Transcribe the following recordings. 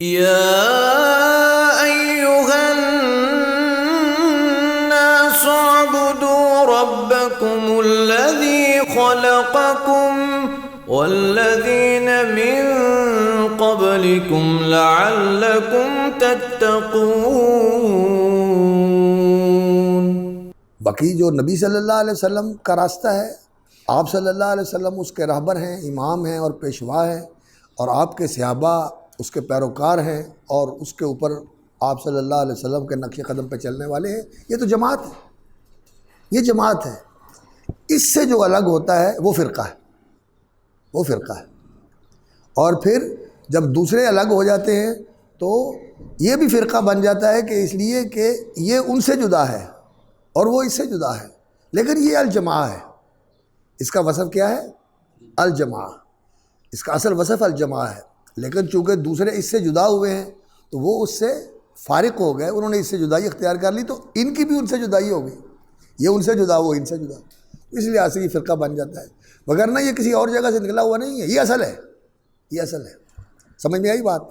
يا أيها الناس اعبدوا ربكم الذي خلقكم والذين من قبلكم لعلكم تتقون۔ باقی جو نبی صلی اللہ علیہ وسلم کا راستہ ہے، آپ صلی اللہ علیہ وسلم اس کے رہبر ہیں، امام ہیں اور پیشوا ہیں، اور آپ کے صحابہ اس کے پیروکار ہیں، اور اس کے اوپر آپ صلی اللہ علیہ وسلم کے نقش قدم پہ چلنے والے ہیں۔ یہ تو جماعت ہے، یہ جماعت ہے۔ اس سے جو الگ ہوتا ہے وہ فرقہ ہے، وہ فرقہ ہے۔ اور پھر جب دوسرے الگ ہو جاتے ہیں تو یہ بھی فرقہ بن جاتا ہے کہ اس لیے کہ یہ ان سے جدا ہے اور وہ اس سے جدا ہے، لیکن یہ الجماع ہے۔ اس کا وصف کیا ہے؟ الجماع۔ اس کا اصل وصف الجماع ہے، لیکن چونکہ دوسرے اس سے جدا ہوئے ہیں تو وہ اس سے فارق ہو گئے، انہوں نے اس سے جدائی اختیار کر لی، تو ان کی بھی ان سے جدائی ہو گئی، یہ ان سے جدا وہ ان سے جدا، اس لیے سے یہ فرقہ بن جاتا ہے، وگرنہ یہ کسی اور جگہ سے نکلا ہوا نہیں ہے، یہ اصل ہے، یہ اصل ہے۔ سمجھ میں آئی بات؟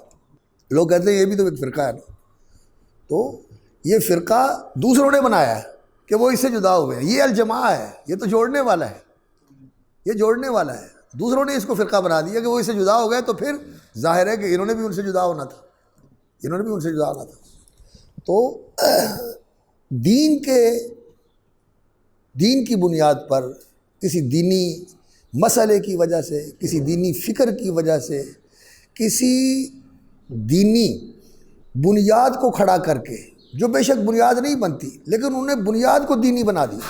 لوگ کہتے ہیں یہ بھی تو ایک فرقہ ہے نا، تو یہ فرقہ دوسروں نے بنایا ہے کہ وہ اس سے جدا ہوئے ہیں، یہ الجماع ہے، یہ تو جوڑنے والا ہے، یہ جوڑنے والا ہے۔ دوسروں نے اس کو فرقہ بنا دیا کہ وہ اس سے جدا ہو گئے، تو پھر ظاہر ہے کہ انہوں نے بھی ان سے جدا ہونا تھا، انہوں نے بھی ان سے جدا ہونا تھا۔ تو دین کی بنیاد پر کسی دینی مسئلے کی وجہ سے، کسی دینی فکر کی وجہ سے، کسی دینی بنیاد کو کھڑا کر کے، جو بے شک بنیاد نہیں بنتی لیکن انہوں نے بنیاد کو دینی بنا دیا،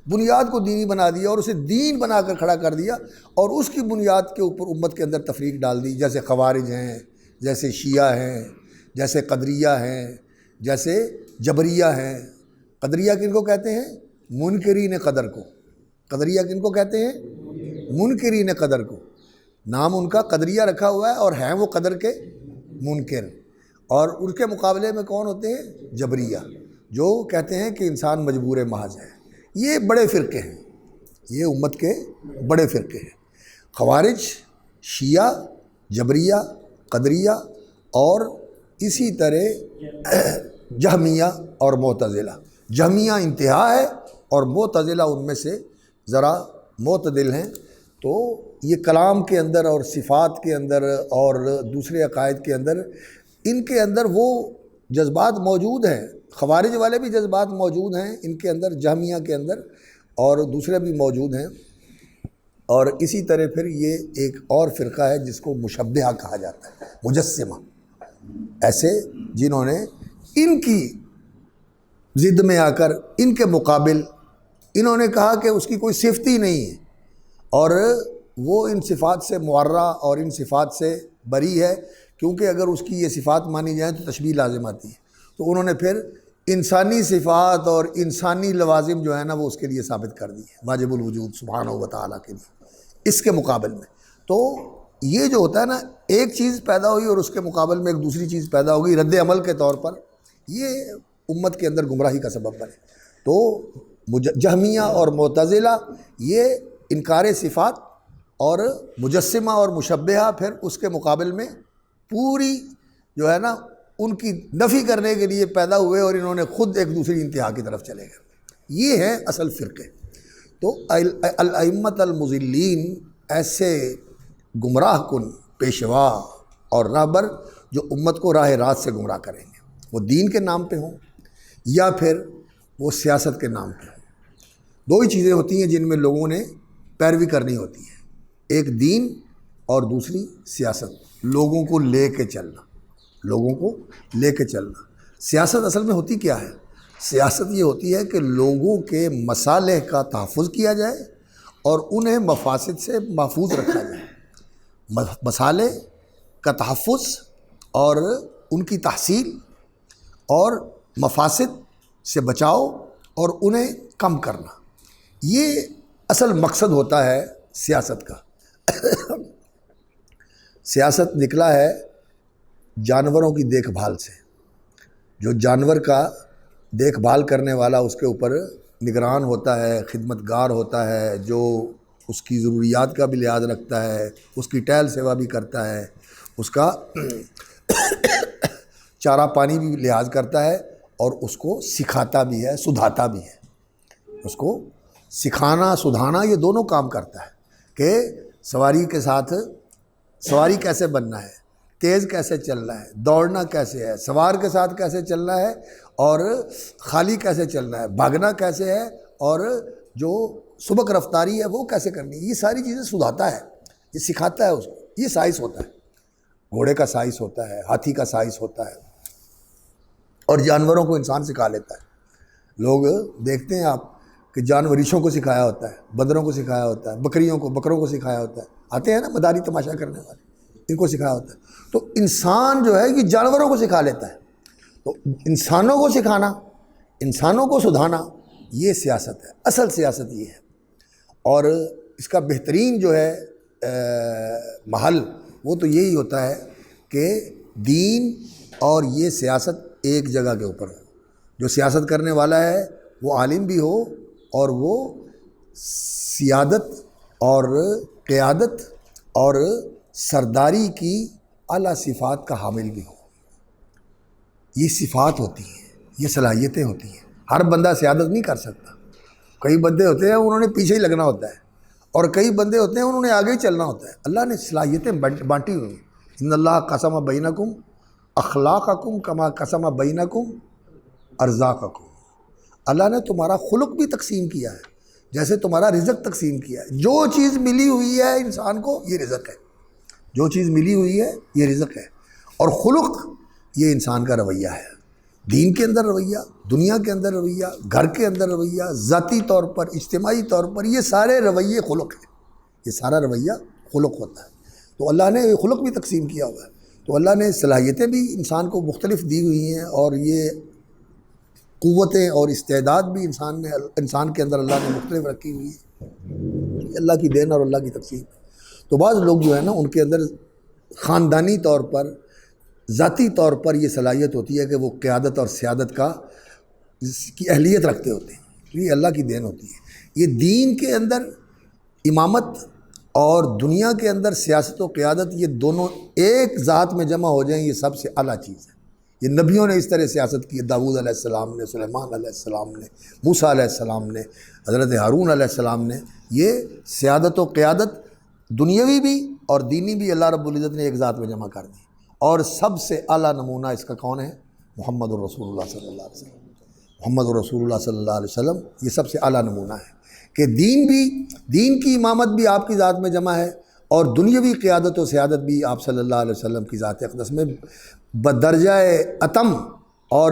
بنیاد کو دینی بنا دیا اور اسے دین بنا کر کھڑا کر دیا، اور اس کی بنیاد کے اوپر امت کے اندر تفریق ڈال دی، جیسے خوارج ہیں، جیسے شیعہ ہیں، جیسے قدریہ ہیں، جیسے جبریہ ہیں۔ قدریہ کن کو کہتے ہیں؟ منکرین قدر کو۔ قدریہ کن کو کہتے ہیں؟ منکرین قدر کو۔ نام ان کا قدریہ رکھا ہوا ہے اور ہیں وہ قدر کے منکر، اور ان کے مقابلے میں کون ہوتے ہیں؟ جبریہ، جو کہتے ہیں کہ انسان مجبور محض ہے۔ یہ بڑے فرقے ہیں، یہ امت کے بڑے فرقے ہیں۔ خوارج، شیعہ، جبریہ، قدریہ، اور اسی طرح جہمیہ اور معتزلہ۔ جہمیہ انتہا ہے اور معتزلہ ان میں سے ذرا معتدل ہیں۔ تو یہ کلام کے اندر اور صفات کے اندر اور دوسرے عقائد کے اندر، ان کے اندر وہ جذبات موجود ہیں، خوارج والے بھی جذبات موجود ہیں ان کے اندر، جہمیہ کے اندر، اور دوسرے بھی موجود ہیں۔ اور اسی طرح پھر یہ ایک اور فرقہ ہے جس کو مشبہہ کہا جاتا ہے، مجسمہ، ایسے جنہوں نے ان کی ضد میں آ کر ان کے مقابل انہوں نے کہا کہ اس کی کوئی صفت ہی نہیں ہے، اور وہ ان صفات سے معرہ اور ان صفات سے بری ہے، کیونکہ اگر اس کی یہ صفات مانی جائیں تو تشبیہ لازم آتی ہے، تو انہوں نے پھر انسانی صفات اور انسانی لوازم جو ہے نا وہ اس کے لیے ثابت کر دی ہے، واجب الوجود سبحانہ و تعالیٰ کے لیے، اس کے مقابل میں۔ تو یہ جو ہوتا ہے نا، ایک چیز پیدا ہوئی اور اس کے مقابل میں ایک دوسری چیز پیدا ہوگی، رد عمل کے طور پر یہ امت کے اندر گمراہی کا سبب بنے۔ تو جہمیہ اور معتزلہ یہ انکار صفات، اور مجسمہ اور مشبہہ پھر اس کے مقابل میں پوری جو ہے نا ان کی نفی کرنے کے لیے پیدا ہوئے، اور انہوں نے خود ایک دوسری انتہا کی طرف چلے گئے۔ یہ ہیں اصل فرقے۔ تو الائمۃ المضلین ایسے گمراہ کن پیشوا اور رہبر جو امت کو راہ راست سے گمراہ کریں گے، وہ دین کے نام پہ ہوں یا پھر وہ سیاست کے نام پہ ہوں۔ دو ہی چیزیں ہوتی ہیں جن میں لوگوں نے پیروی کرنی ہوتی ہے، ایک دین اور دوسری سیاست، لوگوں کو لے کے چلنا، لوگوں کو لے کے چلنا۔ سیاست اصل میں ہوتی کیا ہے؟ سیاست یہ ہوتی ہے کہ لوگوں کے مصالح کا تحفظ کیا جائے اور انہیں مفاسد سے محفوظ رکھا جائے۔ مصالح کا تحفظ اور ان کی تحصیل، اور مفاسد سے بچاؤ اور انہیں کم کرنا، یہ اصل مقصد ہوتا ہے سیاست کا۔ سیاست نکلا ہے جانوروں کی دیکھ بھال سے۔ جو جانور کا دیکھ بھال کرنے والا اس کے اوپر نگران ہوتا ہے، خدمتگار ہوتا ہے، جو اس کی ضروریات کا بھی لحاظ رکھتا ہے، اس کی ٹہل سیوا بھی کرتا ہے، اس کا چارہ پانی بھی لحاظ کرتا ہے اور اس کو سکھاتا بھی ہے، سدھاتا بھی ہے۔ اس کو سکھانا سدھانا یہ دونوں کام کرتا ہے کہ سواری کے ساتھ سواری کیسے بننا ہے، تیز کیسے چلنا ہے، دوڑنا کیسے ہے، سوار کے ساتھ کیسے چلنا ہے، اور خالی کیسے چلنا ہے، بھاگنا کیسے ہے، اور جو سبق رفتاری ہے وہ کیسے کرنی ہے۔ یہ ساری چیزیں سدھاتا ہے، یہ سکھاتا ہے اس کو۔ یہ سائنس ہوتا ہے، گھوڑے کا سائنس ہوتا ہے، ہاتھی کا سائنس ہوتا ہے، اور جانوروں کو انسان سکھا لیتا ہے۔ لوگ دیکھتے ہیں آپ کہ جانور ریچھوں کو سکھایا ہوتا ہے، بندروں کو سکھایا ہوتا ہے، بکروں کو سکھایا ہوتا ہے، آتے ہیں نا مداری تماشا کرنے والے، ان کو سکھایا ہوتا ہے۔ تو انسان جو ہے یہ جانوروں کو سکھا لیتا ہے۔ تو انسانوں کو سکھانا، انسانوں کو سدھانا، یہ سیاست ہے، اصل سیاست یہ ہے۔ اور اس کا بہترین جو ہے محل وہ تو یہی ہوتا ہے کہ دین اور یہ سیاست ایک جگہ کے اوپر ہو۔ جو سیاست کرنے والا ہے وہ عالم بھی ہو، اور وہ سیادت اور قیادت اور سرداری کی اعلیٰ صفات کا حامل بھی ہو۔ یہ صفات ہوتی ہیں، یہ صلاحیتیں ہوتی ہیں۔ ہر بندہ سیادت نہیں کر سکتا۔ کئی بندے ہوتے ہیں انہوں نے پیچھے ہی لگنا ہوتا ہے، اور کئی بندے ہوتے ہیں انہوں نے آگے ہی چلنا ہوتا ہے۔ اللہ نے صلاحیتیں بانٹی ہوئی ہیں۔ ان اللہ قسم بینکم اخلاقکم کما قسم بینکم ارزاقکم۔ اللہ نے تمہارا خلق بھی تقسیم کیا ہے جیسے تمہارا رزق تقسیم کیا ہے۔ جو چیز ملی ہوئی ہے انسان کو یہ رزق ہے، جو چیز ملی ہوئی ہے یہ رزق ہے۔ اور خلق یہ انسان کا رویہ ہے، دین کے اندر رویہ، دنیا کے اندر رویہ، گھر کے اندر رویہ، ذاتی طور پر، اجتماعی طور پر، یہ سارے رویے خلق ہیں۔ یہ سارا رویہ خلق ہوتا ہے۔ تو اللہ نے یہ خلق بھی تقسیم کیا ہوا ہے۔ تو اللہ نے صلاحیتیں بھی انسان کو مختلف دی ہوئی ہیں، اور یہ قوتیں اور استعداد بھی انسان کے اندر اللہ نے مختلف رکھی ہوئی ہے۔ اللہ کی دین اور اللہ کی تقسیم۔ تو بعض لوگ جو ہے نا ان کے اندر خاندانی طور پر، ذاتی طور پر یہ صلاحیت ہوتی ہے کہ وہ قیادت اور سیادت کی اہلیت رکھتے ہوتے ہیں۔ یہ اللہ کی دین ہوتی ہے۔ یہ دین کے اندر امامت اور دنیا کے اندر سیاست و قیادت، یہ دونوں ایک ذات میں جمع ہو جائیں، یہ سب سے اعلیٰ چیز ہے۔ یہ نبیوں نے اس طرح سیاست کی ہے۔ داؤد علیہ السلام نے، سلیمان علیہ السلام نے، موسیٰ علیہ السلام نے، حضرت ہارون علیہ السلام نے، یہ سیادت و قیادت دنیاوی بھی اور دینی بھی اللہ رب العزت نے ایک ذات میں جمع کر دی۔ اور سب سے اعلیٰ نمونہ اس کا کون ہے؟ محمد الرسول اللہ صلی اللہ علیہ وسلم۔ محمد الرسول اللہ صلی اللہ علیہ وسلم یہ سب سے اعلیٰ نمونہ ہے کہ دین کی امامت بھی آپ کی ذات میں جمع ہے، اور دنیاوی قیادت و سیادت بھی آپ صلی اللہ علیہ وسلم کی ذات اقدس میں بدرجہ اتم اور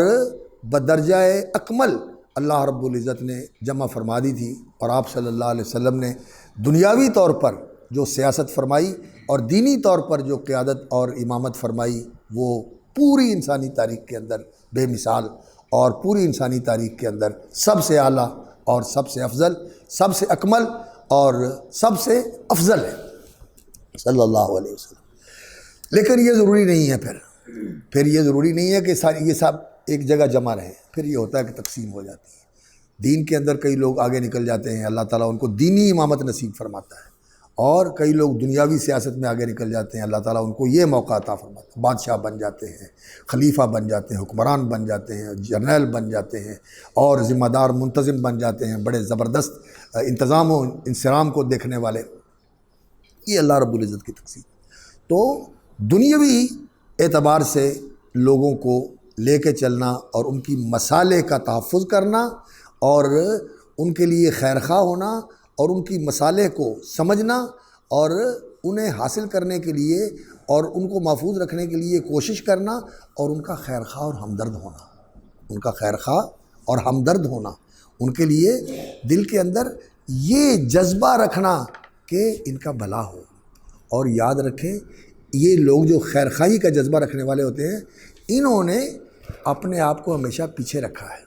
بدرجہ اکمل اللہ رب العزت نے جمع فرما دی تھی۔ اور آپ صلی اللہ علیہ وسلم نے دنیاوی طور پر جو سیاست فرمائی اور دینی طور پر جو قیادت اور امامت فرمائی، وہ پوری انسانی تاریخ کے اندر بے مثال، اور پوری انسانی تاریخ کے اندر سب سے اعلیٰ اور سب سے افضل، سب سے اکمل اور سب سے افضل ہے صلی اللہ علیہ وسلم۔ لیکن یہ ضروری نہیں ہے، پھر یہ ضروری نہیں ہے کہ یہ سب ایک جگہ جمع رہیں۔ پھر یہ ہوتا ہے کہ تقسیم ہو جاتی ہے۔ دین کے اندر کئی لوگ آگے نکل جاتے ہیں، اللہ تعالیٰ ان کو دینی امامت نصیب فرماتا ہے، اور کئی لوگ دنیاوی سیاست میں آگے نکل جاتے ہیں، اللہ تعالیٰ ان کو یہ موقع عطا فرماتا ہے، بادشاہ بن جاتے ہیں، خلیفہ بن جاتے ہیں، حکمران بن جاتے ہیں، جرنیل بن جاتے ہیں، اور ذمہ دار منتظم بن جاتے ہیں، بڑے زبردست انتظام و انصرام کو دیکھنے والے۔ یہ اللہ رب العزت کی تقسیم۔ تو دنیاوی اعتبار سے لوگوں کو لے کے چلنا اور ان کی مصالح کا تحفظ کرنا، اور ان کے لیے خیرخواہ ہونا، اور ان کی مصالح کو سمجھنا، اور انہیں حاصل کرنے کے لیے اور ان کو محفوظ رکھنے کے لیے کوشش کرنا، اور ان کا خیرخواہ اور ہمدرد ہونا، ان کا خیرخواہ اور ہمدرد ہونا، ان کے لیے دل کے اندر یہ جذبہ رکھنا کہ ان کا بھلا ہو۔ اور یاد رکھیں، یہ لوگ جو خیرخواہی کا جذبہ رکھنے والے ہوتے ہیں، انہوں نے اپنے آپ کو ہمیشہ پیچھے رکھا ہے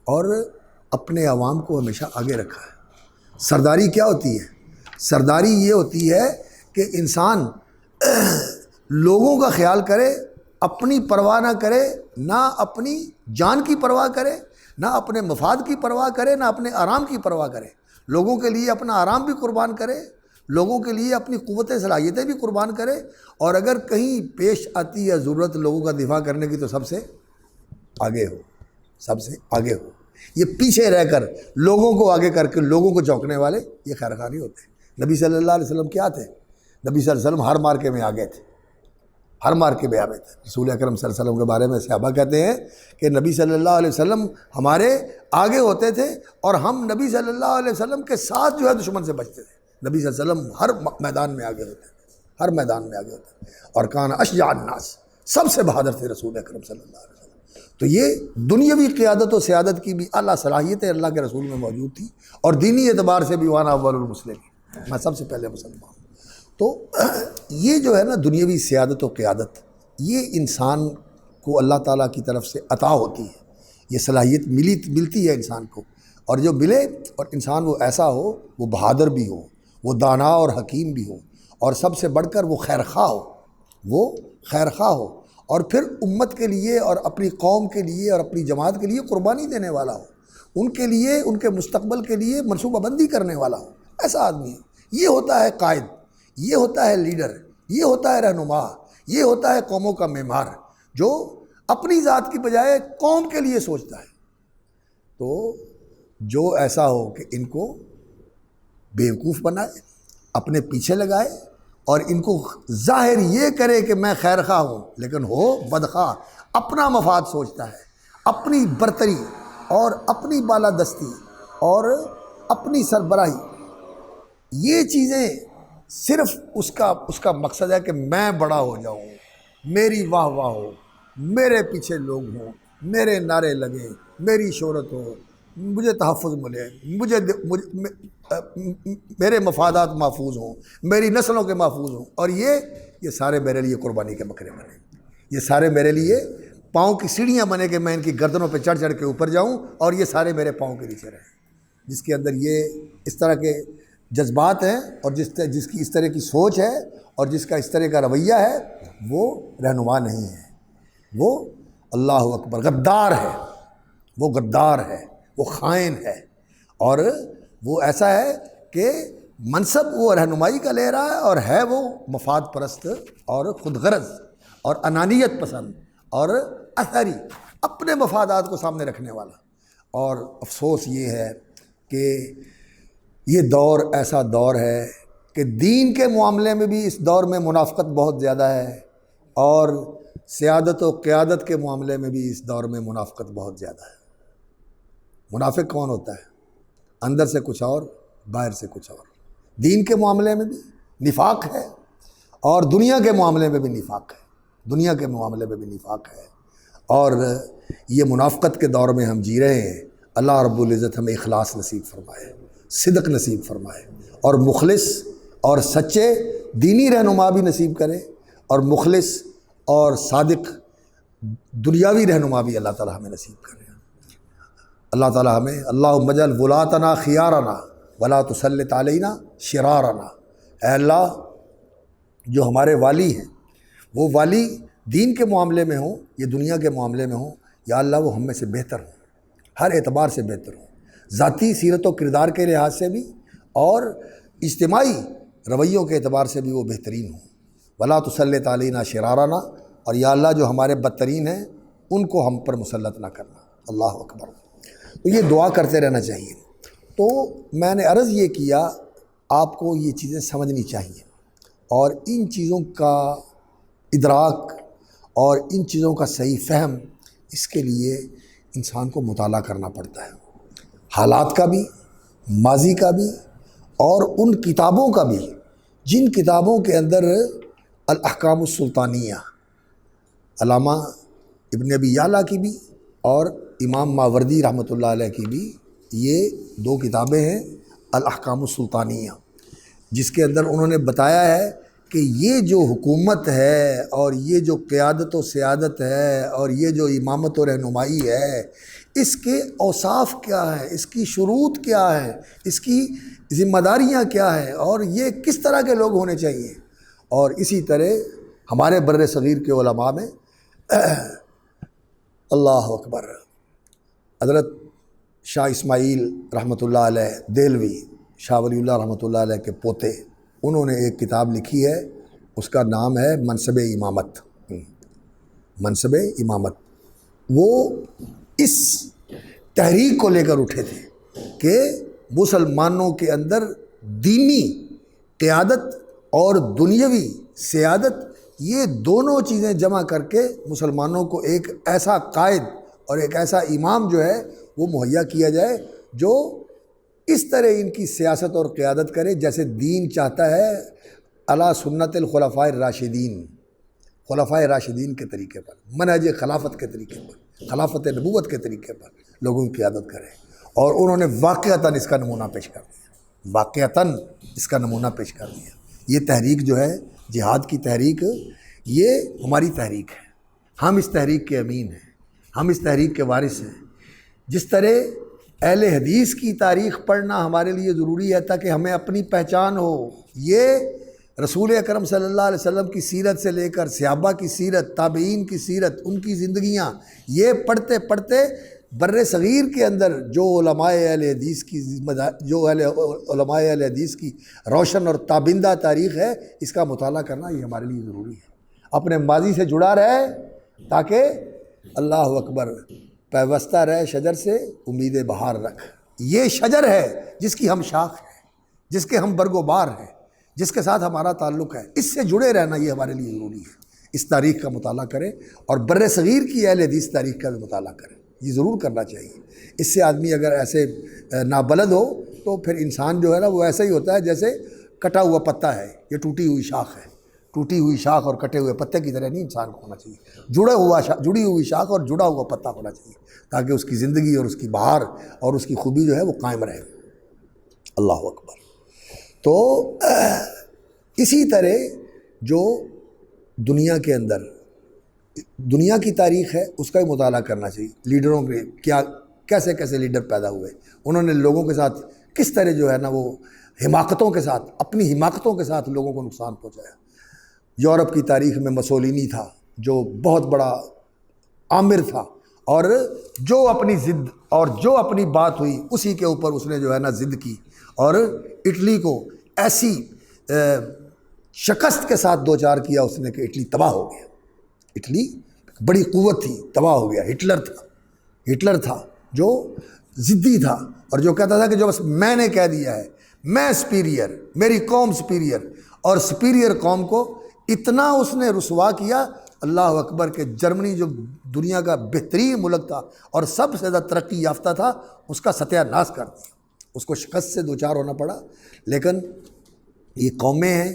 اور اپنے عوام کو ہمیشہ آگے رکھا ہے۔ سرداری کیا ہوتی ہے؟ سرداری یہ ہوتی ہے کہ انسان لوگوں کا خیال کرے، اپنی پرواہ نہ کرے، نہ اپنی جان کی پرواہ کرے، نہ اپنے مفاد کی پرواہ کرے، نہ اپنے آرام کی پرواہ کرے۔ لوگوں کے لیے اپنا آرام بھی قربان کرے، لوگوں کے لیے اپنی قوت صلاحیتیں بھی قربان کرے، اور اگر کہیں پیش آتی ہے ضرورت لوگوں کا دفاع کرنے کی تو سب سے آگے ہو، سب سے آگے ہو۔ یہ پیچھے رہ کر لوگوں کو آگے کر کے لوگوں کو چونکنے والے یہ خیر خواہ نہیں ہوتے۔ نبی صلی اللہ علیہ وسلم کیا تھے؟ نبی صلی اللہ علیہ وسلم ہر مارکے میں آگے تھے، ہر مارکے میں آگے تھے۔ رسول اکرم صلی اللہ علیہ وسلم کے بارے میں صحابہ کہتے ہیں کہ نبی صلی اللہ علیہ وسلم ہمارے آگے ہوتے تھے اور ہم نبی صلی اللہ علیہ وسلم کے ساتھ جو ہے دشمن سے بچتے تھے۔ نبی صلی اللہ علیہ وسلم ہر میدان میں آگے ہوتے تھے، ہر میدان میں آگے ہوتے تھے، اور کان اشجاع الناس، سب سے بہادر تھے رسول اکرم صلی اللہ علیہ وسلم۔ تو یہ دنیاوی قیادت و سیادت کی بھی اعلیٰ صلاحیتیں اللہ کے رسول میں موجود تھی، اور دینی اعتبار سے بھی وانا اول المسلمین، میں سب سے پہلے مسلمان ہوں۔ تو یہ جو ہے نا دنیاوی سیادت و قیادت، یہ انسان کو اللہ تعالیٰ کی طرف سے عطا ہوتی ہے، یہ صلاحیت ملتی ہے انسان کو، اور جو ملے اور انسان وہ ایسا ہو، وہ بہادر بھی ہو، وہ دانا اور حکیم بھی ہو، اور سب سے بڑھ کر وہ خیرخواہ ہو، وہ خیرخواہ ہو، اور پھر امت کے لیے اور اپنی قوم کے لیے اور اپنی جماعت کے لیے قربانی دینے والا ہو، ان کے لیے ان کے مستقبل کے لیے منصوبہ بندی کرنے والا ہو، ایسا آدمی ہے۔ یہ ہوتا ہے قائد، یہ ہوتا ہے لیڈر، یہ ہوتا ہے رہنما، یہ ہوتا ہے قوموں کا معمار، جو اپنی ذات کی بجائے قوم کے لیے سوچتا ہے۔ تو جو ایسا ہو کہ ان کو بیوقوف بنائے، اپنے پیچھے لگائے، اور ان کو ظاہر یہ کرے کہ میں خیر خواہ ہوں، لیکن ہو بدخواہ، اپنا مفاد سوچتا ہے، اپنی برتری اور اپنی بالادستی اور اپنی سربراہی، یہ چیزیں صرف اس کا مقصد ہے کہ میں بڑا ہو جاؤں، میری واہ واہ ہو، میرے پیچھے لوگ ہوں، میرے نعرے لگیں، میری شہرت ہو، مجھے تحفظ ملے، میرے مفادات محفوظ ہوں، میری نسلوں کے محفوظ ہوں، اور یہ سارے میرے لیے قربانی کے بکرے بنے، یہ سارے میرے لیے پاؤں کی سیڑھیاں بنے کہ میں ان کی گردنوں پہ چڑھ چڑھ کے اوپر جاؤں، اور یہ سارے میرے پاؤں کے نیچے رہیں۔ جس کے اندر یہ اس طرح کے جذبات ہیں، اور جس کی اس طرح کی سوچ ہے، اور جس کا اس طرح کا رویہ ہے، وہ رہنما نہیں ہے، وہ اللہ اکبر غدار ہے، وہ غدار ہے، وہ خائن ہے، اور وہ ایسا ہے کہ منصب وہ رہنمائی کا لے رہا ہے، اور ہے وہ مفاد پرست اور خود غرض اور انانیت پسند اور اثری، اپنے مفادات کو سامنے رکھنے والا۔ اور افسوس یہ ہے کہ یہ دور ایسا دور ہے کہ دین کے معاملے میں بھی اس دور میں منافقت بہت زیادہ ہے، اور سیادت و قیادت کے معاملے میں بھی اس دور میں منافقت بہت زیادہ ہے۔ منافق کون ہوتا ہے؟ اندر سے کچھ اور، باہر سے کچھ اور۔ دین کے معاملے میں بھی نفاق ہے، اور دنیا کے معاملے میں بھی نفاق ہے، دنیا کے معاملے میں بھی نفاق ہے، اور یہ منافقت کے دور میں ہم جی رہے ہیں۔ اللہ رب العزت ہمیں اخلاص نصیب فرمائے، صدق نصیب فرمائے، اور مخلص اور سچے دینی رہنما بھی نصیب کرے، اور مخلص اور صادق دنیاوی رہنما بھی اللہ تعالی ہمیں نصیب کرے۔ اللہ تعالی ہمیں، اللہم اجعل ولاتنا خیارنا ولا تسلط علینا شرارنا، اے اللہ جو ہمارے والی ہیں، وہ والی دین کے معاملے میں ہوں یا دنیا کے معاملے میں ہوں، یا اللہ وہ ہم میں سے بہتر ہوں، ہر اعتبار سے بہتر ہوں، ذاتی سیرت و کردار کے لحاظ سے بھی اور اجتماعی رویوں کے اعتبار سے بھی وہ بہترین ہوں۔ ولا تسلط علینا شرارنا، اور یا اللہ جو ہمارے بدترین ہیں ان کو ہم پر مسلط نہ کرنا۔ اللہ اکبر۔ تو یہ دعا کرتے رہنا چاہیے۔ تو میں نے عرض یہ کیا، آپ کو یہ چیزیں سمجھنی چاہیے، اور ان چیزوں کا ادراک اور ان چیزوں کا صحیح فہم، اس کے لیے انسان کو مطالعہ کرنا پڑتا ہے، حالات کا بھی، ماضی کا بھی، اور ان کتابوں کا بھی جن کتابوں کے اندر الاحکام السلطانیہ علامہ ابن ابی یعلیٰ کی بھی اور امام ماوردی رحمۃ اللہ علیہ کی بھی یہ دو کتابیں ہیں الاحکام السلطانیہ، جس کے اندر انہوں نے بتایا ہے کہ یہ جو حکومت ہے اور یہ جو قیادت و سیادت ہے اور یہ جو امامت و رہنمائی ہے، اس کے اوصاف کیا ہے، اس کی شروط کیا ہے، اس کی ذمہ داریاں کیا ہیں، اور یہ کس طرح کے لوگ ہونے چاہیے۔ اور اسی طرح ہمارے بر صغیر کے علماء میں اللہ اکبر، حضرت شاہ اسماعیل رحمۃ اللہ علیہ دہلوی، شاہ ولی اللہ رحمۃ اللہ علیہ کے پوتے، انہوں نے ایک کتاب لکھی ہے، اس کا نام ہے منصب امامت۔ منصب امامت، وہ اس تحریک کو لے کر اٹھے تھے کہ مسلمانوں کے اندر دینی قیادت اور دنیاوی سیادت، یہ دونوں چیزیں جمع کر کے مسلمانوں کو ایک ایسا قائد اور ایک ایسا امام جو ہے وہ مہیا کیا جائے جو اس طرح ان کی سیاست اور قیادت کرے جیسے دین چاہتا ہے، علی سنت الخلفاء الراشدین، خلفائے راشدین کے طریقے پر، منہج خلافت کے طریقے پر، خلافت نبوت کے طریقے پر لوگوں کی قیادت کرے۔ اور انہوں نے واقعتاً اس کا نمونہ پیش کر دیا، واقعتاً اس کا نمونہ پیش کر دیا۔ یہ تحریک جو ہے جہاد کی تحریک، یہ ہماری تحریک ہے، ہم اس تحریک کے امین ہیں، ہم اس تحریک کے وارث ہیں۔ جس طرح اہل حدیث کی تاریخ پڑھنا ہمارے لیے ضروری ہے تاکہ ہمیں اپنی پہچان ہو، یہ رسول اکرم صلی اللہ علیہ وسلم کی سیرت سے لے کر صحابہ کی سیرت، تابعین کی سیرت، ان کی زندگیاں، یہ پڑھتے پڑھتے بر صغیر کے اندر جو علماء اہل حدیث کی علماء اہل حدیث کی روشن اور تابندہ تاریخ ہے، اس کا مطالعہ کرنا یہ ہمارے لیے ضروری ہے۔ اپنے ماضی سے جڑا رہے تاکہ اللہ اکبر پیوستہ رہے شجر سے امید بہار رکھ۔ یہ شجر ہے جس کی ہم شاخ ہیں، جس کے ہم برگ و بار ہیں، جس کے ساتھ ہمارا تعلق ہے، اس سے جڑے رہنا یہ ہمارے لیے ضروری ہے۔ اس تاریخ کا مطالعہ کریں اور بر صغیر کی اہل حدیث تاریخ کا بھی مطالعہ کریں، یہ ضرور کرنا چاہیے۔ اس سے آدمی اگر ایسے نابلد ہو تو پھر انسان جو ہے نا وہ ایسا ہی ہوتا ہے جیسے کٹا ہوا پتہ ہے، یہ ٹوٹی ہوئی شاخ ہے، ٹوٹی ہوئی شاخ اور کٹے ہوئے پتے کی طرح نہیں انسان کو ہونا چاہیے، جڑی ہوئی شاخ اور جڑا ہوا پتہ ہونا چاہیے تاکہ اس کی زندگی اور اس کی بہار اور اس کی خوبی جو ہے وہ قائم رہے۔ اللہ اکبر۔ تو اسی طرح جو دنیا کے اندر دنیا کی تاریخ ہے اس کا بھی مطالعہ کرنا چاہیے۔ لیڈروں کے کیسے کیسے لیڈر پیدا ہوئے، انہوں نے لوگوں کے ساتھ کس طرح جو ہے نا وہ حماقتوں کے ساتھ، اپنی حماقتوں کے ساتھ لوگوں کو نقصان پہنچایا۔ یورپ کی تاریخ میں مسولینی تھا جو بہت بڑا آمر تھا، اور جو اپنی ضد اور جو اپنی بات ہوئی اسی کے اوپر اس نے جو ہے نا ضد کی، اور اٹلی کو ایسی شکست کے ساتھ دوچار کیا اس نے کہ اٹلی تباہ ہو گیا۔ اٹلی بڑی قوت تھی، تباہ ہو گیا۔ ہٹلر تھا جو ضدی تھا اور جو کہتا تھا کہ جو بس میں نے کہہ دیا ہے، میں سپیریئر، میری قوم سپیریئر، اور سپیریئر قوم کو اتنا اس نے رسوا کیا، اللہ اکبر، کہ جرمنی جو دنیا کا بہترین ملک تھا اور سب سے زیادہ ترقی یافتہ تھا، اس کا ستیہ ناش کر دیا۔ اس کو شکست سے دوچار ہونا پڑا، لیکن یہ قومیں ہیں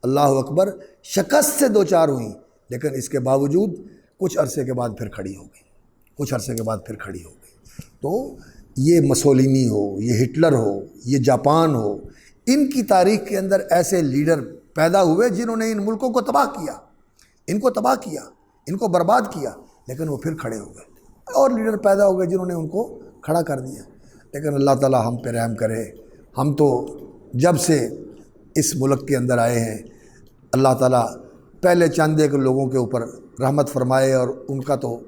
اللہ اکبر شکست سے دوچار ہوئیں، لیکن اس کے باوجود کچھ عرصے کے بعد پھر کھڑی ہو گئی۔ تو یہ مسولینی ہو، یہ ہٹلر ہو، یہ جاپان ہو، ان کی تاریخ کے اندر ایسے لیڈر پیدا ہوئے جنہوں نے ان ملکوں کو تباہ کیا، ان کو برباد کیا، لیکن وہ پھر کھڑے ہو گئے۔ اور لیڈر پیدا ہو گئے جنہوں نے ان کو کھڑا کر دیا۔ لیکن اللہ تعالیٰ ہم پہ رحم کرے، ہم تو جب سے اس ملک کے اندر آئے ہیں، اللہ تعالیٰ پہلے چند ایک لوگوں کے اوپر رحمت فرمائے، اور ان کا تو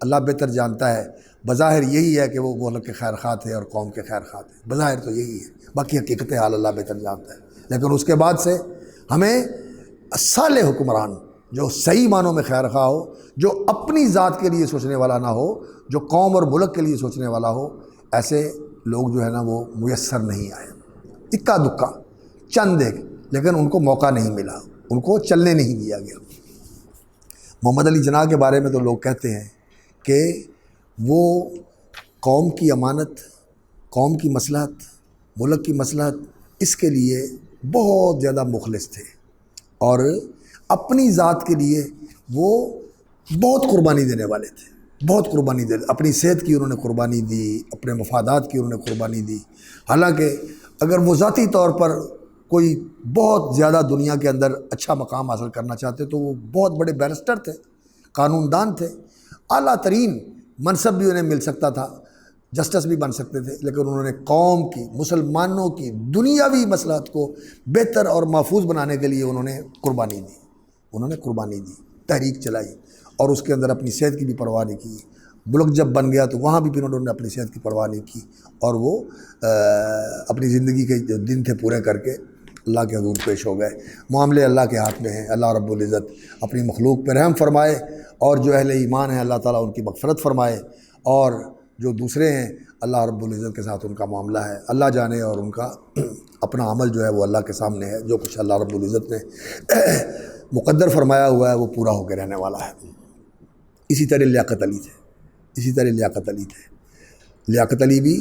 اللہ بہتر جانتا ہے۔ بظاہر یہی ہے کہ وہ ملک کے خیر خواہ تھے اور قوم کے خیر خواہ تھے، بظاہر تو یہی ہے، باقی حقیقت حال اللہ بہتر جانتا ہے۔ لیکن اس کے بعد سے ہمیں صالح حکمران جو صحیح معنوں میں خیر خواہ ہو، جو اپنی ذات کے لیے سوچنے والا نہ ہو، جو قوم اور ملک کے لیے سوچنے والا ہو، ایسے لوگ جو ہے نا وہ میسر نہیں آئے۔ اکا دکا چند ایک، لیکن ان کو موقع نہیں ملا، ان کو چلنے نہیں دیا گیا۔ محمد علی جناح کے بارے میں تو لوگ کہتے ہیں کہ وہ قوم کی امانت، قوم کی مصلحت، ملک کی مصلحت، اس کے لیے بہت زیادہ مخلص تھے، اور اپنی ذات کے لیے وہ بہت قربانی دینے والے تھے، بہت قربانی دے، اپنی صحت کی انہوں نے قربانی دی، اپنے مفادات کی انہوں نے قربانی دی۔ حالانکہ اگر وہ ذاتی طور پر کوئی بہت زیادہ دنیا کے اندر اچھا مقام حاصل کرنا چاہتے تو وہ بہت بڑے بیرسٹر تھے، قانون دان تھے، اعلیٰ ترین منصب بھی انہیں مل سکتا تھا، جسٹس بھی بن سکتے تھے، لیکن انہوں نے قوم کی، مسلمانوں کی دنیاوی مصلحت کو بہتر اور محفوظ بنانے کے لیے انہوں نے قربانی دی، تحریک چلائی، اور اس کے اندر اپنی صحت کی بھی پرواہ نہیں کی۔ ملک جب بن گیا تو وہاں بھی پھر انہوں نے اپنی صحت کی پرواہ نہیں کی، اور وہ اپنی زندگی کے جو دن تھے پورے کر کے اللہ کے حضور پیش ہو گئے۔ معاملے اللہ کے ہاتھ میں ہیں، اللہ رب العزت اپنی مخلوق پہ رحم فرمائے، اور جو اہل ایمان ہیں اللہ تعالیٰ ان کی مغفرت فرمائے، اور جو دوسرے ہیں اللہ رب العزت کے ساتھ ان کا معاملہ ہے اللہ جانے، اور ان کا اپنا عمل جو ہے وہ اللہ کے سامنے ہے۔ جو کچھ اللہ رب العزت نے مقدر فرمایا ہوا ہے وہ پورا ہو کے رہنے والا ہے۔ اسی طرح لیاقت علی تھے، لیاقت علی بھی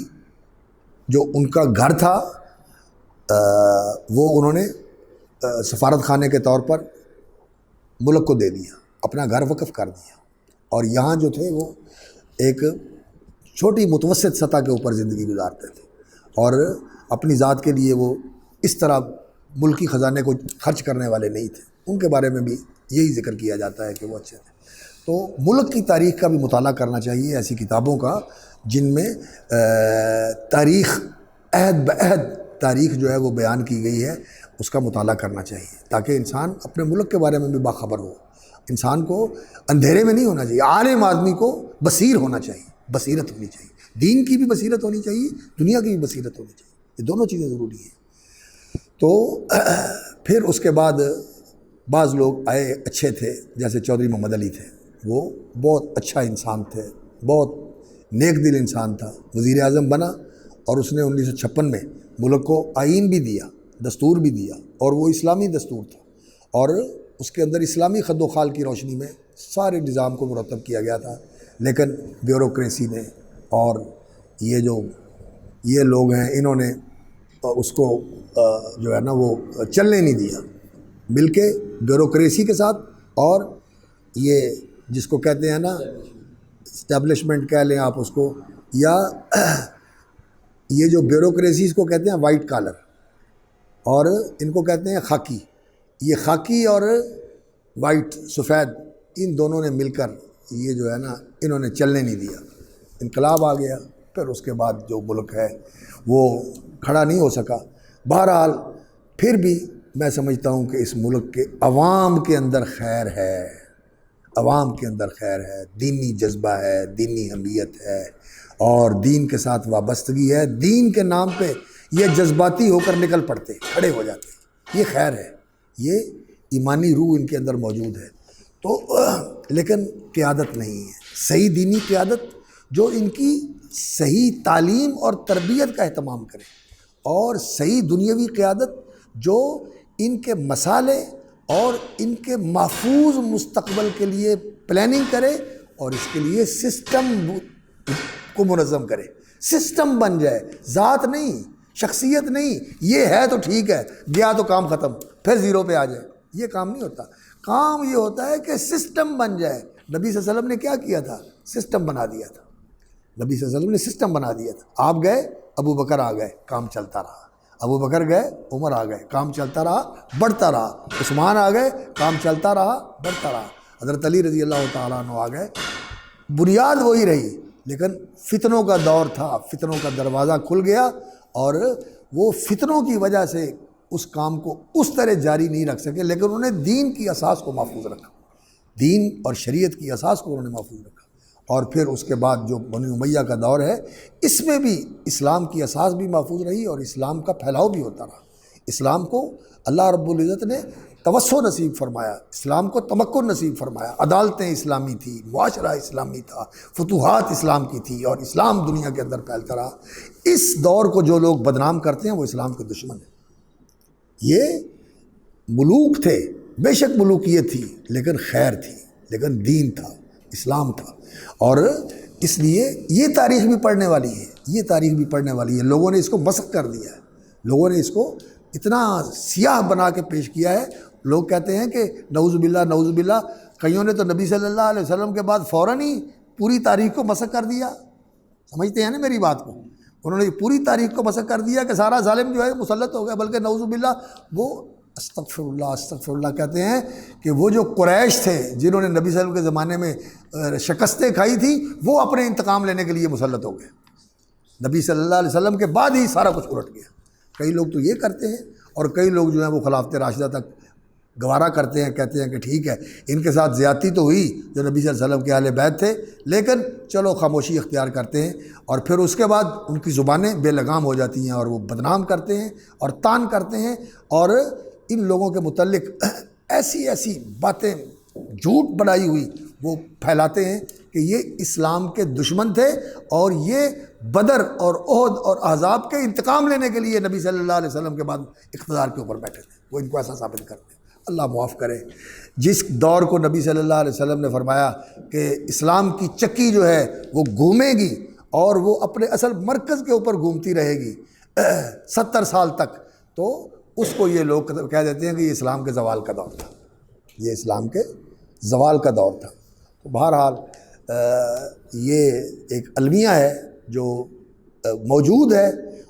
جو ان کا گھر تھا وہ انہوں نے سفارت خانے کے طور پر ملک کو دے دیا، اپنا گھر وقف کر دیا، اور یہاں جو تھے وہ ایک چھوٹی متوسط سطح کے اوپر زندگی گزارتے تھے، اور اپنی ذات کے لیے وہ اس طرح ملکی خزانے کو خرچ کرنے والے نہیں تھے۔ ان کے بارے میں بھی یہی ذکر کیا جاتا ہے کہ وہ اچھے تھے۔ تو ملک کی تاریخ کا بھی مطالعہ کرنا چاہیے، ایسی کتابوں کا جن میں تاریخ عہد بعہد تاریخ جو ہے وہ بیان کی گئی ہے، اس کا مطالعہ کرنا چاہیے، تاکہ انسان اپنے ملک کے بارے میں بھی باخبر ہو۔ انسان کو اندھیرے میں نہیں ہونا چاہیے، عالم آدمی کو بصیر ہونا چاہیے، بصیرت ہونی چاہیے، دین کی بھی بصیرت ہونی چاہیے، دنیا کی بھی بصیرت ہونی چاہیے، یہ دونوں چیزیں ضروری ہیں۔ تو پھر اس کے بعد بعض لوگ آئے اچھے تھے، جیسے چودھری محمد علی تھے، وہ بہت اچھا انسان تھے، بہت نیک دل انسان تھا، وزیر اعظم بنا، اور اس نے 1956 میں ملک کو آئین بھی دیا، دستور بھی دیا، اور وہ اسلامی دستور تھا، اور اس کے اندر اسلامی خد و خال کی روشنی میں سارے نظام کو مرتب کیا گیا تھا۔ لیکن بیوروکریسی نے اور یہ لوگ ہیں، انہوں نے اس کو جو ہے نا وہ چلنے نہیں دیا، بلکہ بیوروکریسی کے ساتھ، اور یہ جس کو کہتے ہیں نا اسٹیبلشمنٹ کہہ لیں آپ اس کو، یا یہ جو بیوروکریسی کو کہتے ہیں وائٹ کالر، اور ان کو کہتے ہیں خاکی۔ یہ خاکی اور وائٹ سفید، ان دونوں نے مل کر یہ جو ہے نا انہوں نے چلنے نہیں دیا، انقلاب آ گیا، پھر اس کے بعد جو ملک ہے وہ کھڑا نہیں ہو سکا۔ بہرحال پھر بھی میں سمجھتا ہوں کہ اس ملک کے عوام کے اندر خیر ہے، عوام کے اندر خیر ہے، دینی جذبہ ہے، دینی حمیت ہے، اور دین کے ساتھ وابستگی ہے۔ دین کے نام پہ یہ جذباتی ہو کر نکل پڑتے، کھڑے ہو جاتے، یہ خیر ہے، یہ ایمانی روح ان کے اندر موجود ہے۔ تو لیکن قیادت نہیں ہے، صحیح دینی قیادت جو ان کی صحیح تعلیم اور تربیت کا اہتمام کرے، اور صحیح دنیاوی قیادت جو ان کے مسالے اور ان کے محفوظ مستقبل کے لیے پلاننگ کرے، اور اس کے لیے سسٹم کو منظم کرے، سسٹم بن جائے، ذات نہیں، شخصیت نہیں، یہ ہے تو ٹھیک ہے، گیا تو کام ختم، پھر زیرو پہ آ جائے، یہ کام نہیں ہوتا۔ کام یہ ہوتا ہے کہ سسٹم بن جائے۔ نبی صلی اللہ علیہ وسلم نے کیا کیا تھا؟ سسٹم بنا دیا تھا، نبی صلی اللہ علیہ وسلم نے سسٹم بنا دیا تھا۔ آپ گئے، ابو بکر آ گئے، کام چلتا رہا، ابو بکر گئے، عمر آ گئے، کام چلتا رہا، بڑھتا رہا، عثمان آ گئے، کام چلتا رہا، بڑھتا رہا، حضرت علی رضی اللہ تعالیٰ عنہ آ گئے، بنیاد وہی رہی، لیکن فتنوں کا دور تھا، فتنوں کا دروازہ کھل گیا، اور وہ فتنوں کی وجہ سے اس کام کو اس طرح جاری نہیں رکھ سکے، لیکن انہوں نے دین کی اساس کو محفوظ رکھا، دین اور شریعت کی اساس کو انہوں نے محفوظ رکھا۔ اور پھر اس کے بعد جو بنی امیہ کا دور ہے، اس میں بھی اسلام کی اساس بھی محفوظ رہی، اور اسلام کا پھیلاؤ بھی ہوتا رہا۔ اسلام کو اللہ رب العزت نے توسع نصیب فرمایا، اسلام کو تمکن نصیب فرمایا، عدالتیں اسلامی تھی، معاشرہ اسلامی تھا، فتوحات اسلام کی تھی، اور اسلام دنیا کے اندر پھیلتا رہا۔ اس دور کو جو لوگ بدنام کرتے ہیں وہ اسلام کے دشمن ہیں۔ یہ ملوک تھے، بے شک ملوکیت تھی، لیکن خیر تھی، لیکن دین تھا، اسلام تھا، اور اس لیے یہ تاریخ بھی پڑھنے والی ہے، یہ تاریخ بھی پڑھنے والی ہے۔ لوگوں نے اس کو مسخ کر دیا ہے، لوگوں نے اس کو اتنا سیاہ بنا کے پیش کیا ہے۔ لوگ کہتے ہیں کہ نعوذ باللہ نعوذ باللہ، کئیوں نے تو نبی صلی اللہ علیہ وسلم کے بعد فوراً ہی پوری تاریخ کو مسخ کر دیا۔ سمجھتے ہیں نا میری بات کو؟ انہوں نے پوری تاریخ کو مسخ کر دیا کہ سارا ظالم جو ہے مسلط ہو گیا، بلکہ نعوذ باللہ وہ استغفر اللہ کہتے ہیں کہ وہ جو قریش تھے جنہوں نے نبی صلی اللہ علیہ وسلم کے زمانے میں شکستیں کھائی تھی، وہ اپنے انتقام لینے کے لیے مسلط ہو گئے۔ نبی صلی اللہ علیہ وسلم کے بعد ہی سارا کچھ الٹ گیا۔ کئی لوگ تو یہ کرتے ہیں، اور کئی لوگ جو ہیں وہ خلافت راشدہ تک گوارا کرتے ہیں، کہتے ہیں کہ ٹھیک ہے ان کے ساتھ زیادتی تو ہوئی جو نبی صلی اللہ علیہ وسلم کے اہل بیت تھے، لیکن چلو خاموشی اختیار کرتے ہیں، اور پھر اس کے بعد ان کی زبانیں بے لگام ہو جاتی ہیں اور وہ بدنام کرتے ہیں اور تان کرتے ہیں، اور ان لوگوں کے متعلق ایسی ایسی باتیں جھوٹ بنائی ہوئی وہ پھیلاتے ہیں کہ یہ اسلام کے دشمن تھے، اور یہ بدر اور احد اور احزاب کے انتقام لینے کے لیے نبی صلی اللہ علیہ وسلم کے بعد اقتدار کے اوپر بیٹھے تھے، وہ ان کو ایسا ثابت کرتے ہیں۔ اللہ معاف کرے، جس دور کو نبی صلی اللہ علیہ وسلم نے فرمایا کہ اسلام کی چکی جو ہے وہ گھومے گی اور وہ اپنے اصل مرکز کے اوپر گھومتی رہے گی 70 سال تک، تو اس کو یہ لوگ کہہ دیتے ہیں کہ یہ اسلام کے زوال کا دور تھا، یہ اسلام کے زوال کا دور تھا۔ تو بہرحال یہ ایک المیہ ہے جو موجود ہے،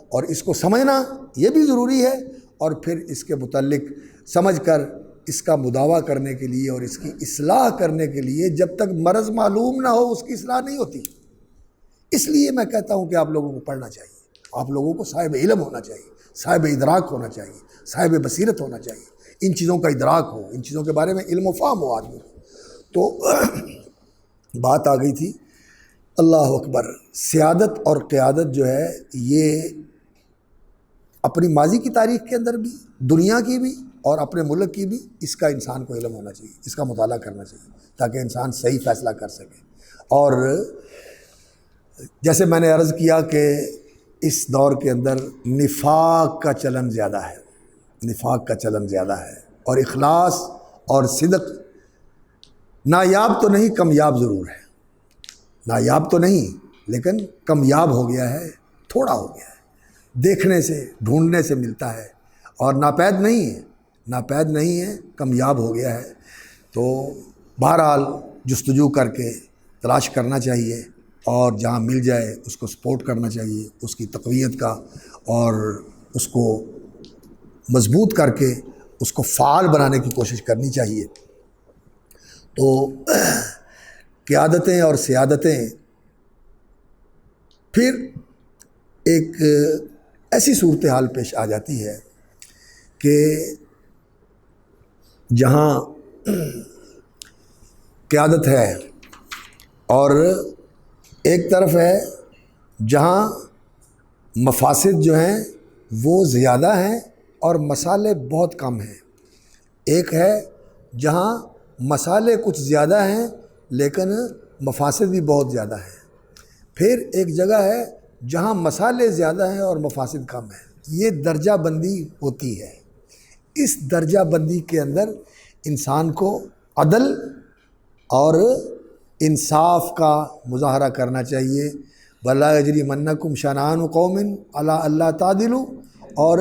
اور اس کو سمجھنا یہ بھی ضروری ہے، اور پھر اس کے متعلق سمجھ کر اس کا مداوع کرنے کے لیے اور اس کی اصلاح کرنے کے لیے جب تک مرض معلوم نہ ہو اس کی اصلاح نہیں ہوتی۔ اس لیے میں کہتا ہوں کہ آپ لوگوں کو پڑھنا چاہیے، آپ لوگوں کو صاحب علم ہونا چاہیے، صاحب ادراک ہونا چاہیے، صاحب بصیرت ہونا چاہیے، ان چیزوں کا ادراک ہو، ان چیزوں کے بارے میں علم و فہم ہو آدمی کو۔ تو بات آ گئی تھی اللہ اکبر، سیادت اور قیادت جو ہے یہ اپنی ماضی کی تاریخ کے اندر بھی، دنیا کی بھی اور اپنے ملک کی بھی، اس کا انسان کو علم ہونا چاہیے، اس کا مطالعہ کرنا چاہیے تاکہ انسان صحیح فیصلہ کر سکے۔ اور جیسے میں نے عرض کیا کہ اس دور کے اندر نفاق کا چلن زیادہ ہے، نفاق کا چلن زیادہ ہے، اور اخلاص اور صدق نایاب تو نہیں، کمیاب ضرور ہے، نایاب تو نہیں لیکن کمیاب ہو گیا ہے، تھوڑا ہو گیا ہے، دیکھنے سے ڈھونڈنے سے ملتا ہے، اور ناپید نہیں ہے، ناپید نہیں ہے، کمیاب ہو گیا ہے۔ تو بہرحال جستجو کر کے تلاش کرنا چاہیے، اور جہاں مل جائے اس کو سپورٹ کرنا چاہیے، اس کی تقویت کا، اور اس کو مضبوط کر کے اس کو فعال بنانے کی کوشش کرنی چاہیے۔ تو قیادتیں اور سیادتیں پھر ایک ایسی صورتحال پیش آ جاتی ہے کہ جہاں قیادت ہے اور ایک طرف ہے جہاں مفاسد جو ہیں وہ زیادہ ہیں اور مصالح بہت کم ہیں، ایک ہے جہاں مصالح کچھ زیادہ ہیں لیکن مفاسد بھی بہت زیادہ ہیں، پھر ایک جگہ ہے جہاں مصالح زیادہ ہیں اور مفاسد کم ہیں۔ یہ درجہ بندی ہوتی ہے۔ اس درجہ بندی کے اندر انسان کو عدل اور انصاف کا مظاہرہ کرنا چاہیے۔ وَلَا يَجْرِمَنَّكُمْ شَنَآنُ قَوْمٍ عَلَىٰ أَلَّا تَعْدِلُوا، اور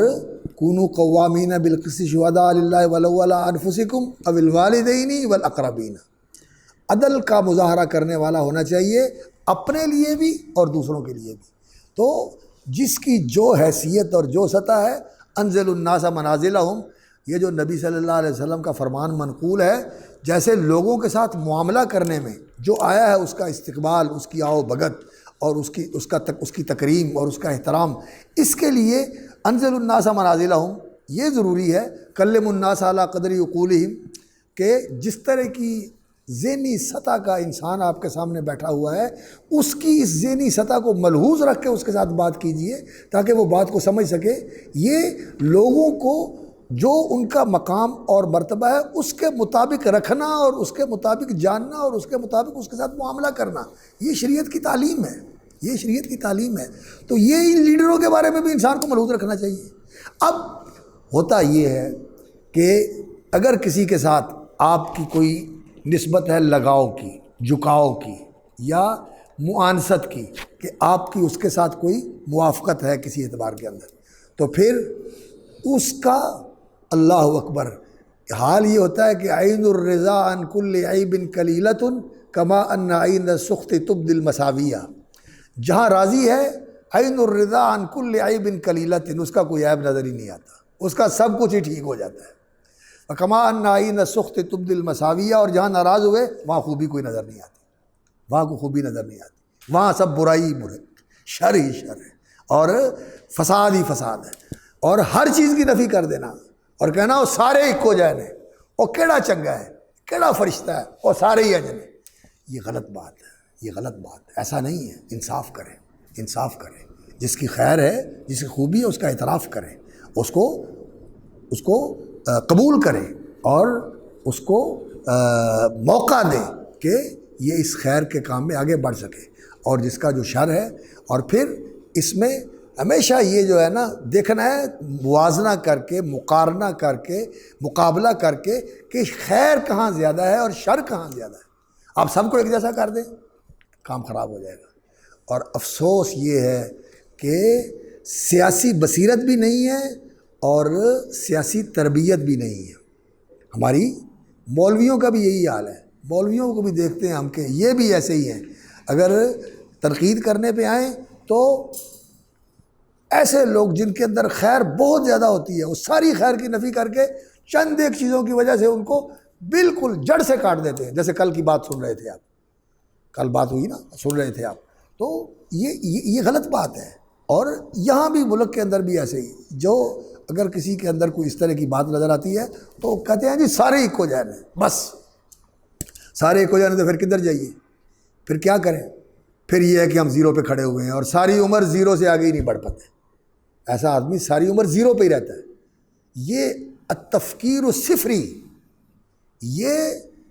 كُونُوا قَوَّامِينَ بِالْقِسْطِ شُهَدَاءَ لِلَّهِ وَلَوْ عَلَىٰ أَنفُسِكُمْ أَوِ الْوَالِدَيْنِ وَالْأَقْرَبِينَ۔ عدل کا مظاہرہ کرنے والا ہونا چاہیے، اپنے لیے بھی اور دوسروں کے لیے بھی۔ تو جس کی جو حیثیت اور جو سطح ہے، انزل الناس منازلہم، یہ جو نبی صلی اللہ علیہ وسلم کا فرمان منقول ہے، جیسے لوگوں کے ساتھ معاملہ کرنے میں جو آیا ہے اس کا استقبال، اس کی آؤ بھگت اور اس کی تکریم اور اس کا احترام، اس کے لیے انزل الناس منازلہم یہ ضروری ہے۔ کلم الناس علی قدر عقولہم، کہ جس طرح کی ذہنی سطح کا انسان آپ کے سامنے بیٹھا ہوا ہے، اس کی اس ذہنی سطح کو ملحوظ رکھ کے اس کے ساتھ بات کیجئے تاکہ وہ بات کو سمجھ سکے۔ یہ لوگوں کو جو ان کا مقام اور مرتبہ ہے اس کے مطابق رکھنا اور اس کے مطابق جاننا اور اس کے مطابق اس کے ساتھ معاملہ کرنا، یہ شریعت کی تعلیم ہے، یہ شریعت کی تعلیم ہے۔ تو یہ ان لیڈروں کے بارے میں بھی انسان کو ملحوظ رکھنا چاہیے۔ اب ہوتا یہ ہے کہ اگر کسی کے ساتھ آپ کی کوئی نسبت ہے لگاؤ کی، جھکاؤ کی یا معانست کی، کہ آپ کی اس کے ساتھ کوئی موافقت ہے کسی اعتبار کے اندر، تو پھر اس کا اللہ اکبر حال یہ ہوتا ہے کہ عین الرضا عن کل عیب قلیلۃ کما ان عین السخط تبدی المساویہ، جہاں راضی ہے عین الرضا عن کل عیب قلیلۃ، اس کا کوئی عیب نظر ہی نہیں آتا، اس کا سب کچھ ہی ٹھیک ہو جاتا ہے۔ کما ان عین السخط تبدی المساویہ، اور جہاں ناراض ہوئے وہاں خوبی کوئی نظر نہیں آتی، وہاں کوئی خوبی نظر نہیں آتی، وہاں سب برائی برے، شر ہی شر ہے اور فساد ہی فساد ہے، اور ہر چیز کی نفی کر دینا اور کہنا وہ سارے ایک ہو جائے، اور کیڑا چنگا ہے، کیڑا فرشتہ ہے، اور سارے ہی اجن ہیں۔ یہ غلط بات ہے، یہ غلط بات ہے، ایسا نہیں ہے۔ انصاف کریں، انصاف کریں، جس کی خیر ہے، جس کی خوبی ہے، اس کا اعتراف کریں، اس کو قبول کریں، اور اس کو موقع دیں کہ یہ اس خیر کے کام میں آگے بڑھ سکے۔ اور جس کا جو شر ہے، اور پھر اس میں ہمیشہ یہ جو ہے نا دیکھنا ہے، موازنہ کر کے، مقارنہ کر کے، مقابلہ کر کے کہ خیر کہاں زیادہ ہے اور شر کہاں زیادہ ہے۔ آپ سب کو ایک جیسا کر دیں، کام خراب ہو جائے گا۔ اور افسوس یہ ہے کہ سیاسی بصیرت بھی نہیں ہے اور سیاسی تربیت بھی نہیں ہے۔ ہماری مولویوں کا بھی یہی حال ہے، مولویوں کو بھی دیکھتے ہیں ہم کہ یہ بھی ایسے ہی ہیں۔ اگر تنقید کرنے پہ آئیں تو ایسے لوگ جن کے اندر خیر بہت زیادہ ہوتی ہے، وہ ساری خیر کی نفی کر کے چند ایک چیزوں کی وجہ سے ان کو بالکل جڑ سے کاٹ دیتے ہیں۔ جیسے کل کی بات سن رہے تھے آپ، کل بات ہوئی نا، سن رہے تھے آپ، تو یہ غلط بات ہے۔ اور یہاں بھی ملک کے اندر بھی ایسے ہی، جو اگر کسی کے اندر کوئی اس طرح کی بات نظر آتی ہے تو کہتے ہیں جی سارے ایک ہو جانے، بس سارے ایک ہو جانے، تو پھر کدھر جائیے؟ پھر کیا کریں؟ پھر یہ ہے کہ ہم زیرو پہ کھڑے ہوئے ہیں اور ساری عمر زیرو سے آگے ہی نہیں بڑھ پاتے۔ ایسا آدمی ساری عمر زیرو پہ ہی رہتا ہے۔ یہ التفکیر الصفری، یہ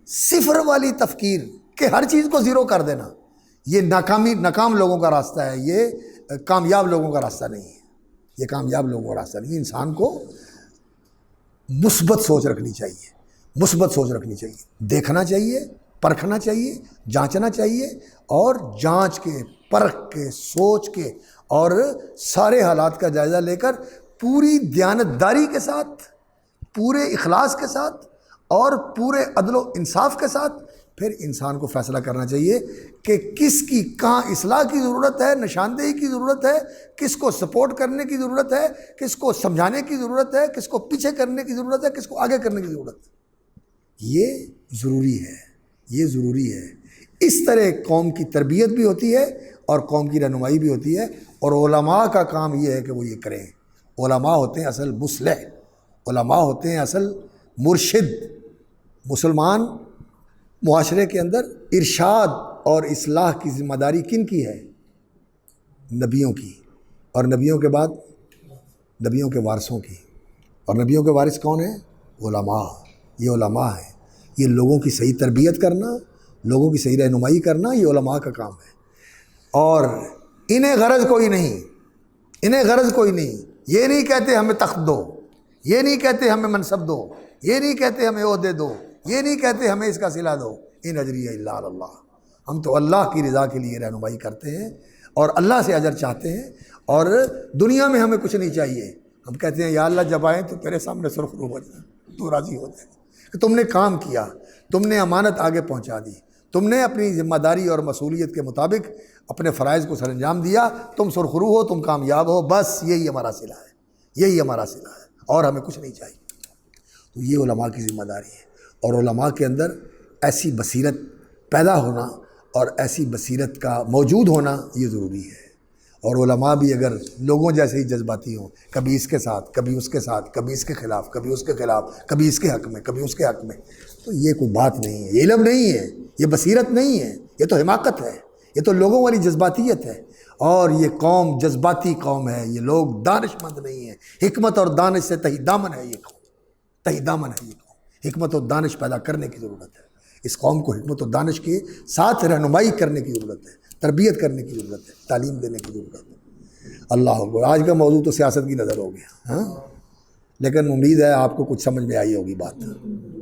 صفر والی تفکیر کہ ہر چیز کو زیرو کر دینا، یہ ناکام لوگوں کا راستہ ہے، یہ کامیاب لوگوں کا راستہ نہیں ہے، یہ کامیاب لوگوں کا راستہ نہیں ہے۔ انسان کو مثبت سوچ رکھنی چاہیے، مثبت سوچ رکھنی چاہیے، دیکھنا چاہیے، پرکھنا چاہیے، جانچنا چاہیے، اور جانچ کے، پرکھ کے، سوچ کے اور سارے حالات کا جائزہ لے کر پوری دیانتداری کے ساتھ، پورے اخلاص کے ساتھ اور پورے عدل و انصاف کے ساتھ پھر انسان کو فیصلہ کرنا چاہیے کہ کس کی کہاں اصلاح کی ضرورت ہے، نشاندہی کی ضرورت ہے، کس کو سپورٹ کرنے کی ضرورت ہے، کس کو سمجھانے کی ضرورت ہے، کس کو پیچھے کرنے کی ضرورت ہے، کس کو آگے کرنے کی ضرورت ہے۔ یہ ضروری ہے، یہ ضروری ہے۔ اس طرح قوم کی تربیت بھی ہوتی ہے اور قوم کی رہنمائی بھی ہوتی ہے، اور علماء کا کام یہ ہے کہ وہ یہ کریں۔ علماء ہوتے ہیں اصل مصلح، علماء ہوتے ہیں اصل مرشد۔ مسلمان معاشرے کے اندر ارشاد اور اصلاح کی ذمہ داری کن کی ہے؟ نبیوں کی، اور نبیوں کے بعد نبیوں کے وارثوں کی۔ اور نبیوں کے وارث کون ہیں؟ علماء۔ یہ علماء ہیں، یہ لوگوں کی صحیح تربیت کرنا، لوگوں کی صحیح رہنمائی کرنا، یہ علماء کا کام ہے۔ اور انہیں غرض کوئی نہیں، انہیں غرض کوئی نہیں، یہ نہیں کہتے ہمیں تخت دو، یہ نہیں کہتے ہمیں منصب دو، یہ نہیں کہتے ہمیں عہدے دو، یہ نہیں کہتے ہمیں اس کا صلہ دو۔ ان اجری الا علی اللہ، ہم تو اللہ کی رضا کے لیے رہنمائی کرتے ہیں اور اللہ سے اجر چاہتے ہیں، اور دنیا میں ہمیں کچھ نہیں چاہیے۔ ہم کہتے ہیں یا اللہ جب آئیں تو تیرے سامنے سرخرو ہو جائیں، تو راضی ہو جائے کہ تم نے کام کیا، تم نے امانت آگے پہنچا دی، تم نے اپنی ذمہ داری اور مسئولیت کے مطابق اپنے فرائض کو سر انجام دیا، تم سرخرو ہو، تم کامیاب ہو، بس یہی ہمارا صلہ ہے، یہی ہمارا صلہ ہے، اور ہمیں کچھ نہیں چاہیے۔ تو یہ علماء کی ذمہ داری ہے، اور علماء کے اندر ایسی بصیرت پیدا ہونا اور ایسی بصیرت کا موجود ہونا یہ ضروری ہے۔ اور علماء بھی اگر لوگوں جیسے ہی جذباتی ہوں، کبھی اس کے ساتھ، کبھی اس کے ساتھ، کبھی اس کے خلاف، کبھی اس کے خلاف، کبھی اس کے حق میں، کبھی اس کے حق میں، تو یہ کوئی بات نہیں ہے، یہ علم نہیں ہے، یہ بصیرت نہیں ہے، یہ تو حماقت ہے، یہ تو لوگوں والی جذباتیت ہے۔ اور یہ قوم جذباتی قوم ہے، یہ لوگ دانش مند نہیں ہیں، حکمت اور دانش سے تہی دامن ہے یہ قوم، تہی دامن ہے یہ قوم۔ حکمت اور دانش پیدا کرنے کی ضرورت ہے، اس قوم کو حکمت اور دانش کے ساتھ رہنمائی کرنے کی ضرورت ہے، تربیت کرنے کی ضرورت ہے، تعلیم دینے کی ضرورت ہے۔ اللہ اکبر۔ آج کا موضوع تو سیاست کی نظر ہو گیا، ہاں، لیکن امید ہے آپ کو کچھ سمجھ میں آئی ہوگی بات،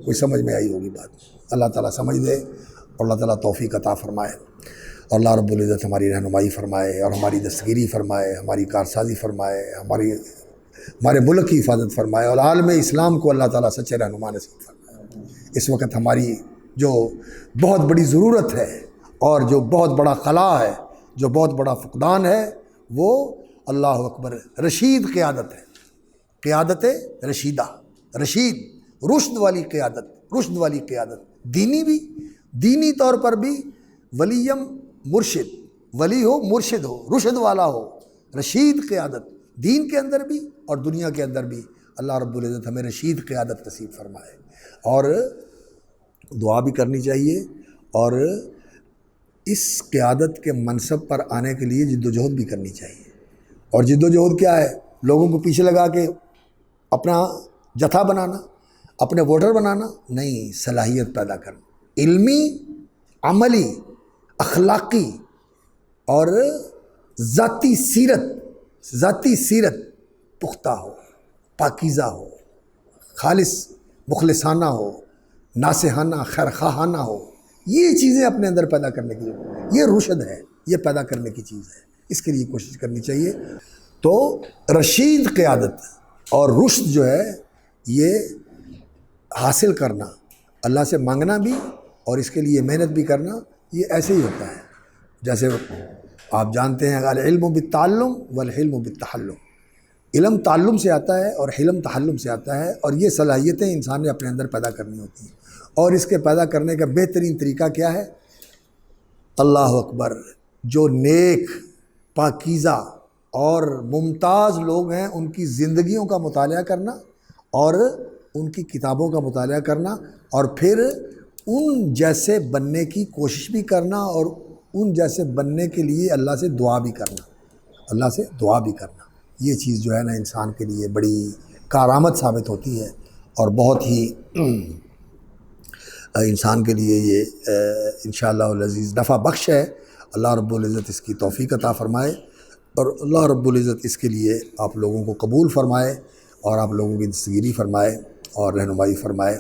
کچھ سمجھ میں آئی ہوگی بات۔ اللہ تعالیٰ سمجھ دے اور اللہ تعالیٰ توفیق عطا فرمائے، اور اللہ رب العزت ہماری رہنمائی فرمائے اور ہماری دستگیری فرمائے، ہماری کارسازی فرمائے، ہمارے ملک کی حفاظت فرمائے، اور عالم اسلام کو اللہ تعالیٰ سچے رہنما نصیب فرمائے۔ اس وقت ہماری جو بہت بڑی ضرورت ہے اور جو بہت بڑا خلا ہے، جو بہت بڑا فقدان ہے، وہ اللہ اکبر رشید قیادت ہے، قیادت رشیدہ، رشید، رشد والی قیادت، رشد والی قیادت، دینی بھی، دینی طور پر بھی ولیم مرشد، ولی ہو، مرشد ہو، رشد والا ہو، رشید قیادت، دین کے اندر بھی اور دنیا کے اندر بھی، اللہ رب العزت ہمیں رشید قیادت نصیب فرمائے۔ اور دعا بھی کرنی چاہیے، اور اس قیادت کے منصب پر آنے کے لیے جد و جہد بھی کرنی چاہیے۔ اور جد و جہد کیا ہے؟ لوگوں کو پیچھے لگا کے اپنا جتھا بنانا، اپنے ووٹر بنانا نہیں، صلاحیت پیدا کرنا، علمی، عملی، اخلاقی اور ذاتی سیرت پختہ ہو، پاکیزہ ہو، خالص مخلصانہ ہو، ناصحانہ خیرخواہانہ ہو۔ یہ چیزیں اپنے اندر پیدا کرنے کی ضرورت، یہ رشد ہے، یہ پیدا کرنے کی چیز ہے، اس کے لیے کوشش کرنی چاہیے۔ تو رشید قیادت اور رشد جو ہے یہ حاصل کرنا، اللہ سے مانگنا بھی اور اس کے لیے محنت بھی کرنا، یہ ایسے ہی ہوتا ہے جیسے آپ جانتے ہیں العلم بالتعلم والحلم بالتحلم، علم تعلم سے آتا ہے اور حلم تحلم سے آتا ہے، اور یہ صلاحیتیں انسان نے اپنے اندر پیدا کرنی ہوتی ہیں۔ اور اس کے پیدا کرنے کا بہترین طریقہ کیا ہے؟ اللہ اکبر، جو نیک، پاکیزہ اور ممتاز لوگ ہیں ان کی زندگیوں کا مطالعہ کرنا اور ان کی کتابوں کا مطالعہ کرنا، اور پھر ان جیسے بننے کی کوشش بھی کرنا، اور ان جیسے بننے کے لیے اللہ سے دعا بھی کرنا، یہ چیز جو ہے نا انسان کے لیے بڑی کارآمد ثابت ہوتی ہے، اور بہت ہی انسان کے لیے یہ انشاءاللہ العزیز نفع بخش ہے۔ اللہ رب العزت اس کی توفیق عطا فرمائے، اور اللہ رب العزت اس کے لیے آپ لوگوں کو قبول فرمائے، اور آپ لوگوں کی دستگیری فرمائے اور رہنمائی فرمائے۔